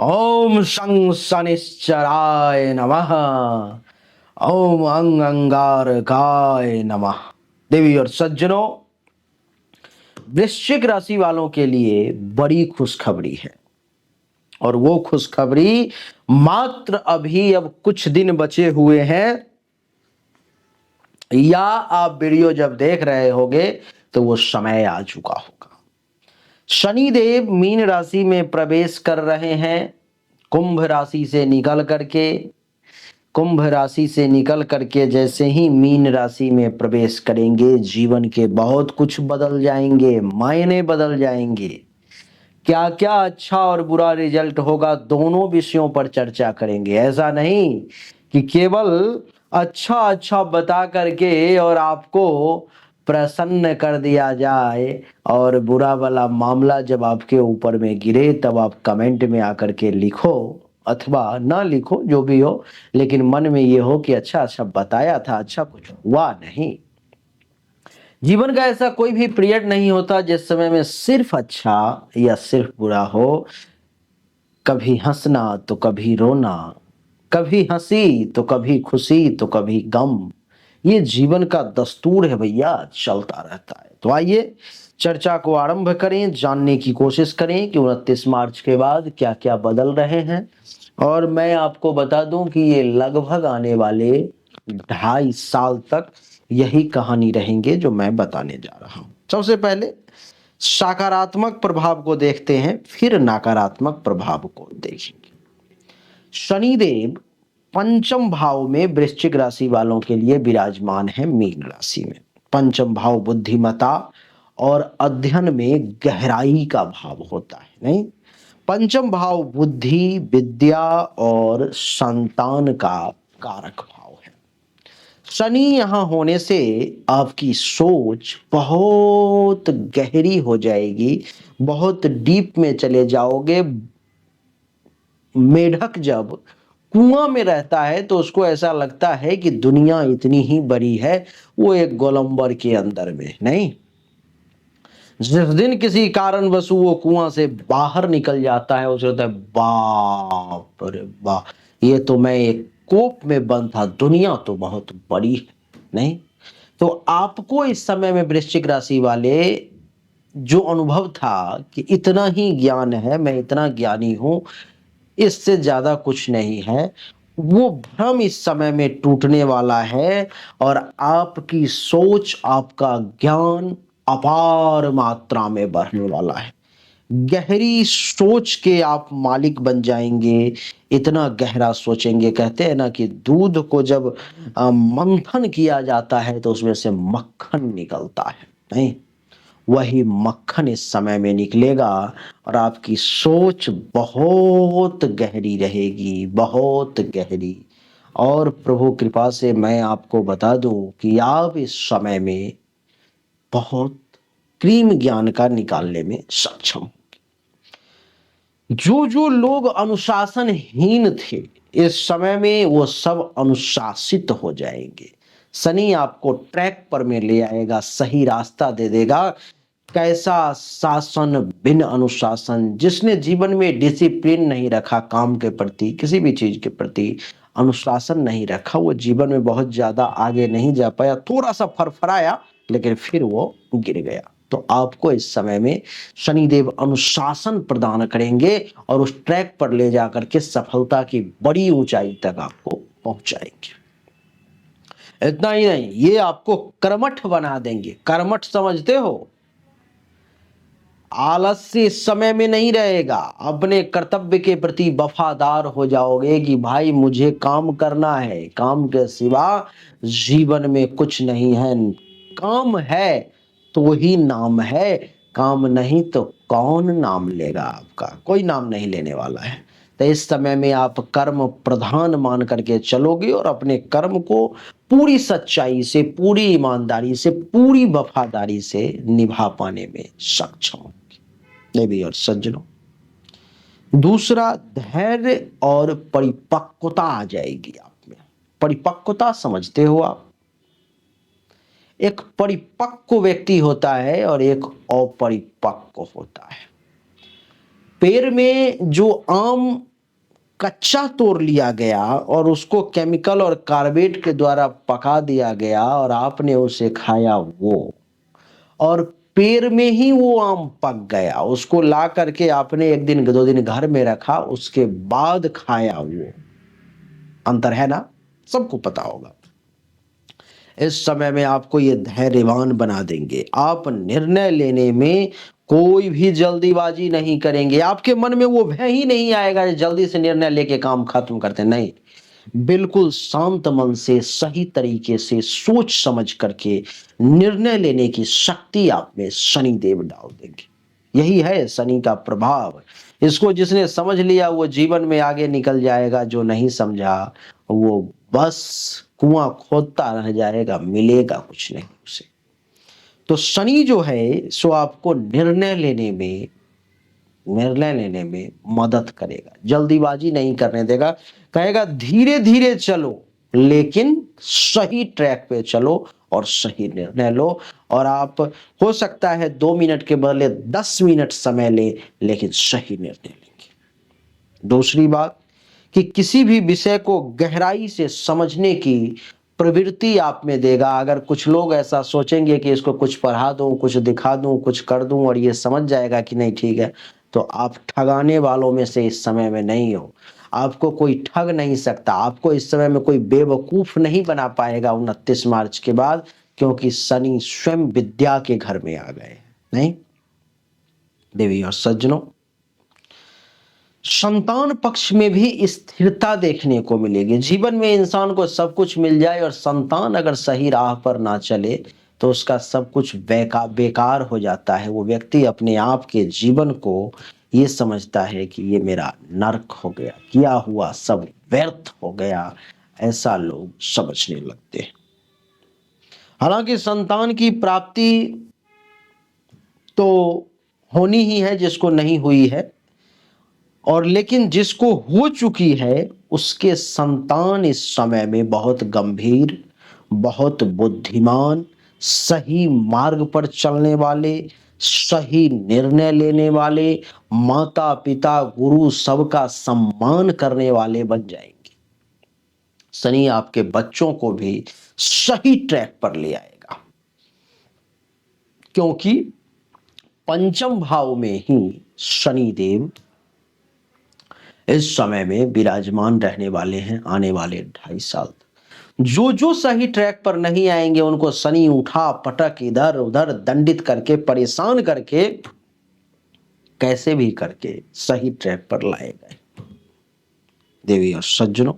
ओम शं शनिश्चराय नमः। ओम अंग अंगारकाय नमः। देवी और सज्जनों, वृश्चिक राशि वालों के लिए बड़ी खुशखबरी है और वो खुशखबरी मात्र अभी अब कुछ दिन बचे हुए हैं, या आप वीडियो जब देख रहे होगे तो वो समय आ चुका होगा। शनि देव मीन राशि में प्रवेश कर रहे हैं। कुंभ राशि से निकल करके जैसे ही मीन राशि में प्रवेश करेंगे, जीवन के बहुत कुछ बदल जाएंगे, मायने बदल जाएंगे। क्या क्या अच्छा और बुरा रिजल्ट होगा, दोनों विषयों पर चर्चा करेंगे। ऐसा नहीं कि केवल अच्छा अच्छा बता करके और आपको प्रसन्न कर दिया जाए और बुरा वाला मामला जब आपके ऊपर में गिरे तब आप कमेंट में आकर के लिखो अथवा ना लिखो, जो भी हो, लेकिन मन में ये हो कि अच्छा अच्छा बताया था, अच्छा कुछ हुआ नहीं। जीवन का ऐसा कोई भी पीरियड नहीं होता जिस समय में सिर्फ अच्छा या सिर्फ बुरा हो। कभी हंसना तो कभी रोना, कभी हंसी तो कभी खुशी तो कभी गम। ये जीवन का दस्तूर है भैया, चलता रहता है। तो आइए चर्चा को आरंभ करें, जानने की कोशिश करें कि 29 मार्च के बाद क्या क्या बदल रहे हैं। और मैं आपको बता दूं कि ये लगभग आने वाले 2.5 साल तक यही कहानी रहेंगे जो मैं बताने जा रहा हूं। सबसे पहले सकारात्मक प्रभाव को देखते हैं, फिर नकारात्मक प्रभाव को देखेंगे। शनिदेव पंचम भाव में वृश्चिक राशि वालों के लिए विराजमान है मीन राशि में। पंचम भाव बुद्धिमता और अध्ययन में गहराई का भाव होता है। नहीं, पंचम भाव बुद्धि, विद्या और संतान का कारक भाव है। शनि यहां होने से आपकी सोच बहुत गहरी हो जाएगी, बहुत डीप में चले जाओगे। मेढक जब कुआं में रहता है तो उसको ऐसा लगता है कि दुनिया इतनी ही बड़ी है, वो एक गोलंबर के अंदर में नहीं। जिस दिन किसी कारणवश वो कुआं से बाहर निकल जाता है, उसे होता है बाप रे बाप, ये तो मैं एक कोप में बंद था, दुनिया तो बहुत बड़ी है। नहीं, तो आपको इस समय में वृश्चिक राशि वाले जो अनुभव था कि इतना ही ज्ञान है, मैं इतना ज्ञानी हूं, इससे ज्यादा कुछ नहीं है, वो भ्रम इस समय में टूटने वाला है और आपकी सोच, आपका ज्ञान अपार मात्रा में बढ़ने वाला है। गहरी सोच के आप मालिक बन जाएंगे, इतना गहरा सोचेंगे। कहते हैं ना कि दूध को जब मंथन किया जाता है तो उसमें से मक्खन निकलता है। नहीं, वही मक्खन इस समय में निकलेगा और आपकी सोच बहुत गहरी रहेगी, बहुत गहरी। और प्रभु कृपा से मैं आपको बता दूं कि आप इस समय में बहुत कृत्रिम ज्ञान का निकालने में सक्षम। जो जो लोग अनुशासनहीन थे, इस समय में वो सब अनुशासित हो जाएंगे। शनि आपको ट्रैक पर में ले आएगा, सही रास्ता दे देगा। कैसा शासन बिन अनुशासन, जिसने जीवन में डिसिप्लिन नहीं रखा, काम के प्रति, किसी भी चीज के प्रति अनुशासन नहीं रखा, वो जीवन में बहुत ज्यादा आगे नहीं जा पाया। थोड़ा सा फरफराया लेकिन फिर वो गिर गया। तो आपको इस समय में शनिदेव अनुशासन प्रदान करेंगे और उस ट्रैक पर ले जाकर के सफलता की बड़ी ऊंचाई तक आपको पहुंचाएंगे। इतना ही नहीं, ये आपको कर्मठ बना देंगे। कर्मठ समझते हो? आलस्य इस समय में नहीं रहेगा, अपने कर्तव्य के प्रति वफादार हो जाओगे कि भाई मुझे काम करना है, काम के सिवा जीवन में कुछ नहीं है। काम है तो ही नाम है, काम नहीं तो कौन नाम लेगा आपका? कोई नाम नहीं लेने वाला है। तो इस समय में आप कर्म प्रधान मान करके चलोगे और अपने कर्म को पूरी सच्चाई से, पूरी ईमानदारी से, पूरी वफादारी से निभा पाने में सक्षम देवी और सज्जनों। दूसरा, धैर्य और परिपक्वता आ जाएगी आप में। परिपक्वता समझते हो आप? एक परिपक्व व्यक्ति होता है और एक अपरिपक्व होता है। पेड़ में जो आम कच्चा तोड़ लिया गया और उसको केमिकल और कार्बेट के द्वारा पका दिया गया और आपने उसे खाया वो, और पेड़ में ही वो आम पक गया, उसको ला करके आपने एक दिन 2 दिन घर में रखा, उसके बाद खाया वो, अंतर है ना? सबको पता होगा। इस समय में आपको ये धैर्यवान बना देंगे। आप निर्णय लेने में कोई भी जल्दीबाजी नहीं करेंगे। आपके मन में वो भय ही नहीं आएगा कि जल्दी से निर्णय लेके काम खत्म करते, नहीं। बिल्कुल शांत मन से सही तरीके से सोच समझ करके निर्णय लेने की शक्ति आप में शनिदेव डाल देंगे। यही है शनि का प्रभाव। इसको जिसने समझ लिया वो जीवन में आगे निकल जाएगा, जो नहीं समझा वो बस कुआं खोदता रह जाएगा, मिलेगा कुछ नहीं उसे। तो शनि जो है सो आपको निर्णय लेने में मदद करेगा, जल्दीबाजी नहीं करने देगा, कहेगा धीरे धीरे चलो लेकिन सही ट्रैक पे चलो और सही निर्णय लो। और आप हो सकता है 2 मिनट के बदले 10 मिनट समय ले, लेकिन सही निर्णय लेंगे। दूसरी बात कि किसी भी विषय को गहराई से समझने की प्रवृत्ति आप में देगा। अगर कुछ लोग ऐसा सोचेंगे कि इसको कुछ पढ़ा दूं, कुछ दिखा दूं, कुछ कर दूं और ये समझ जाएगा कि नहीं ठीक है, तो आप ठगाने वालों में से इस समय में नहीं हो। आपको कोई ठग नहीं सकता, आपको इस समय में कोई बेवकूफ नहीं बना पाएगा 29 मार्च के बाद, क्योंकि शनि स्वयं विद्या के घर में आ गए। नहीं देवी और सज्जनों, संतान पक्ष में भी स्थिरता देखने को मिलेगी। जीवन में इंसान को सब कुछ मिल जाए और संतान अगर सही राह पर ना चले तो उसका सब कुछ बेकार हो जाता है। वो व्यक्ति अपने आप के जीवन को ये समझता है कि ये मेरा नर्क हो गया, किया हुआ सब व्यर्थ हो गया, ऐसा लोग समझने लगते हैं। हालांकि संतान की प्राप्ति तो होनी ही है जिसको नहीं हुई है, और लेकिन जिसको हो चुकी है उसके संतान इस समय में बहुत गंभीर, बहुत बुद्धिमान, सही मार्ग पर चलने वाले, सही निर्णय लेने वाले, माता पिता गुरु सबका सम्मान करने वाले बन जाएंगे। शनि आपके बच्चों को भी सही ट्रैक पर ले आएगा, क्योंकि पंचम भाव में ही शनिदेव इस समय में विराजमान रहने वाले हैं आने वाले 2.5 साल। जो सही ट्रैक पर नहीं आएंगे उनको शनि उठा पटक इधर उधर दंडित करके परेशान करके कैसे भी करके सही ट्रैक पर लाएगा। देवी और सज्जनों,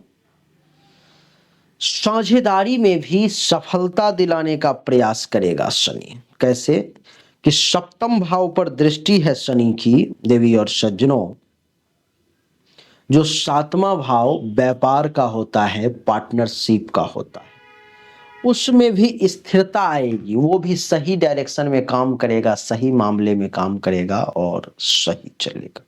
साझेदारी में भी सफलता दिलाने का प्रयास करेगा शनि। कैसे कि सप्तम भाव पर दृष्टि है शनि की। देवी और सज्जनों, जो 7वां भाव व्यापार का होता है, पार्टनरशिप का होता है, उसमें भी स्थिरता आएगी। वो भी सही डायरेक्शन में काम करेगा, सही मामले में काम करेगा और सही चलेगा।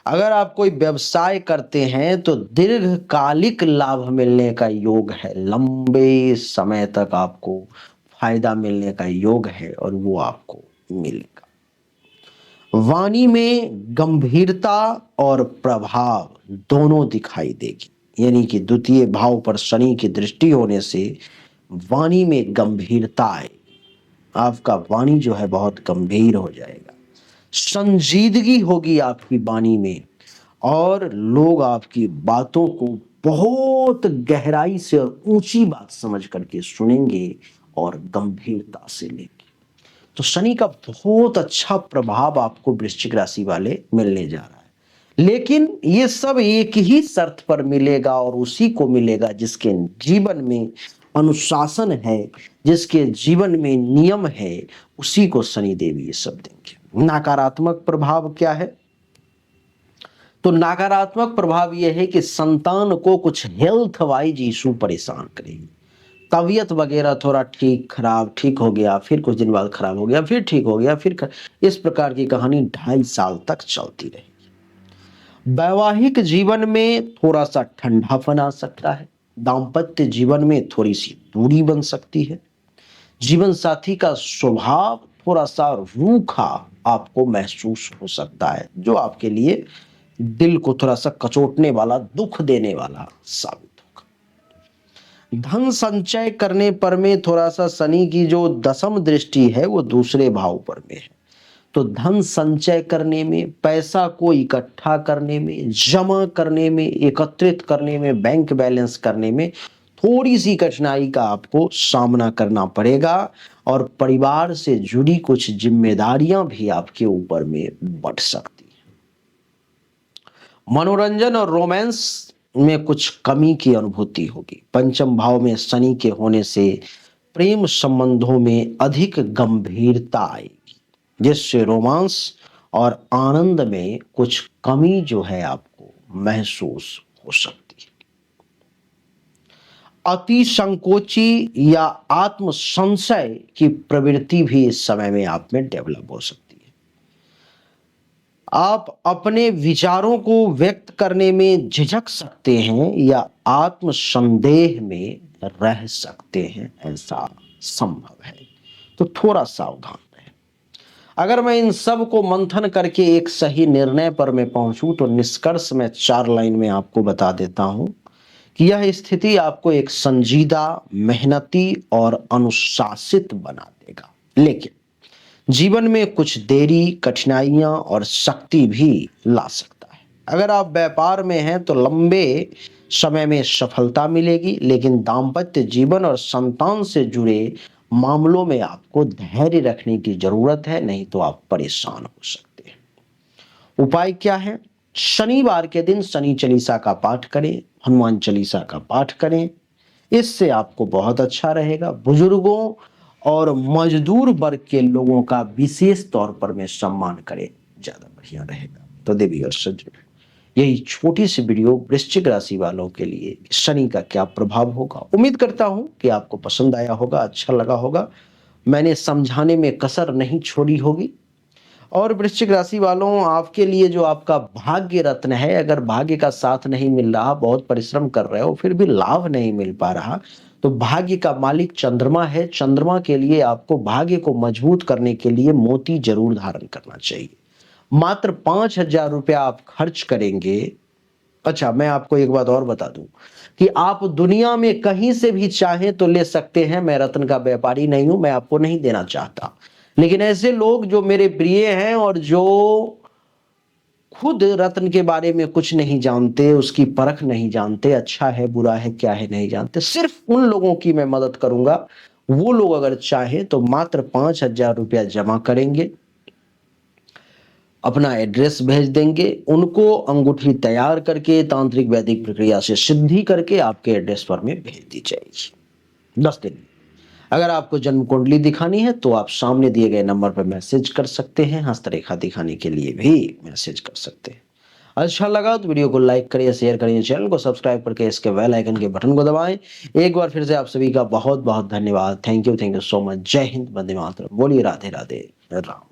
अगर आप कोई व्यवसाय करते हैं तो दीर्घकालिक लाभ मिलने का योग है, लंबे समय तक आपको फायदा मिलने का योग है और वो आपको मिलेगा। वाणी में गंभीरता और प्रभाव दोनों दिखाई देगी, यानी कि द्वितीय भाव पर शनि की दृष्टि होने से वाणी में गंभीरता आएगी। आपका वाणी जो है बहुत गंभीर हो जाएगा, संजीदगी होगी आपकी वाणी में, और लोग आपकी बातों को बहुत गहराई से और ऊंची बात समझ करके सुनेंगे और गंभीरता से लेंगे। तो शनि का बहुत अच्छा प्रभाव आपको वृश्चिक राशि वाले मिलने जा रहा है। लेकिन ये सब एक ही शर्त पर मिलेगा और उसी को मिलेगा जिसके जीवन में अनुशासन है, जिसके जीवन में नियम है, उसी को शनि देव ये सब देंगे। नकारात्मक प्रभाव क्या है? तो नकारात्मक प्रभाव यह है कि संतान को कुछ हेल्थ वाइज इशू परेशान करेगी। तबीयत वगैरह थोड़ा ठीक हो गया, फिर कुछ दिन बाद खराब हो गया, फिर ठीक हो गया, इस प्रकार की कहानी 2.5 साल तक चलती रहेगी। वैवाहिक जीवन में थोड़ा सा ठंडापन आ सकता है, दाम्पत्य जीवन में थोड़ी सी दूरी बन सकती है, जीवन साथी का स्वभाव थोड़ा सा रूखा आपको महसूस हो सकता है, जो आपके लिए दिल को थोड़ा सा कचोटने वाला, दुख देने वाला साबित होगा। धन संचय करने पर में थोड़ा सा शनि की जो दशम दृष्टि है वो दूसरे भाव पर में है, तो धन संचय करने में, पैसा को इकट्ठा करने में, जमा करने में, एकत्रित करने में, बैंक बैलेंस करने में थोड़ी सी कठिनाई का आपको सामना करना पड़ेगा, और परिवार से जुड़ी कुछ जिम्मेदारियां भी आपके ऊपर में बढ़ सकती है। मनोरंजन और रोमांस में कुछ कमी की अनुभूति होगी। पंचम भाव में शनि के होने से प्रेम संबंधों में अधिक गंभीरता आएगी, जिससे रोमांस और आनंद में कुछ कमी जो है आपको महसूस हो सकती है। अति संकोची या आत्म संशय की प्रवृत्ति भी इस समय में आप में डेवलप हो सकती है। आप अपने विचारों को व्यक्त करने में झिझक सकते हैं या आत्म संदेह में रह सकते हैं, ऐसा संभव है, तो थोड़ा सावधान रहें। अगर मैं इन सब को मंथन करके एक सही निर्णय पर मैं पहुंचूं तो निष्कर्ष में 4 लाइन में आपको बता देता हूं कि यह स्थिति आपको एक संजीदा, मेहनती और अनुशासित बना देगा, लेकिन जीवन में कुछ देरी, कठिनाइयां और शक्ति भी ला सकता है। अगर आप व्यापार में हैं तो लंबे समय में सफलता मिलेगी, लेकिन दाम्पत्य जीवन और संतान से जुड़े मामलों में आपको धैर्य रखने की जरूरत है, नहीं तो आप परेशान हो सकते हैं। उपाय क्या है? शनिवार के दिन शनि चालीसा का पाठ करें, हनुमान चालीसा का पाठ करें, इससे आपको बहुत अच्छा रहेगा। बुजुर्गों और मजदूर वर्ग के लोगों का विशेष तौर पर मैं सम्मान करें, ज्यादा बढ़िया रहेगा। तो देवी और सज्जन, यही छोटी सी वीडियो वृश्चिक राशि वालों के लिए शनि का क्या प्रभाव होगा, उम्मीद करता हूं कि आपको पसंद आया होगा, अच्छा लगा होगा। मैंने समझाने में कसर नहीं छोड़ी होगी। और वृश्चिक राशि वालों, आपके लिए जो आपका भाग्य रत्न है, अगर भाग्य का साथ नहीं मिल रहा, बहुत परिश्रम कर रहे हो फिर भी लाभ नहीं मिल पा रहा, तो भाग्य का मालिक चंद्रमा है। चंद्रमा के लिए आपको भाग्य को मजबूत करने के लिए मोती जरूर धारण करना चाहिए। मात्र 5,000 रुपया आप खर्च करेंगे। अच्छा, मैं आपको एक बात और बता दूं कि आप दुनिया में कहीं से भी चाहें तो ले सकते हैं। मैं रत्न का व्यापारी नहीं हूं, मैं आपको नहीं देना चाहता, लेकिन ऐसे लोग जो मेरे प्रिय हैं और जो खुद रत्न के बारे में कुछ नहीं जानते, उसकी परख नहीं जानते, अच्छा है बुरा है क्या है नहीं जानते, सिर्फ उन लोगों की मैं मदद करूंगा। वो लोग अगर चाहें तो मात्र 5,000 रुपया जमा करेंगे, अपना एड्रेस भेज देंगे, उनको अंगूठी तैयार करके तांत्रिक वैदिक प्रक्रिया से सिद्धि करके आपके एड्रेस पर में भेज दी जाएगी 10 दिन में। अगर आपको जन्म कुंडली दिखानी है तो आप सामने दिए गए नंबर पर मैसेज कर सकते हैं, हस्तरेखा दिखाने के लिए भी मैसेज कर सकते हैं। अच्छा लगा तो वीडियो को लाइक करिए, शेयर करिए, चैनल को सब्सक्राइब करके इसके बेल आइकन के बटन को दबाएं। एक बार फिर से आप सभी का बहुत बहुत धन्यवाद। Thank you so much. जय हिंद, वंदे मातरम। बोलिए राधे राधे, राम।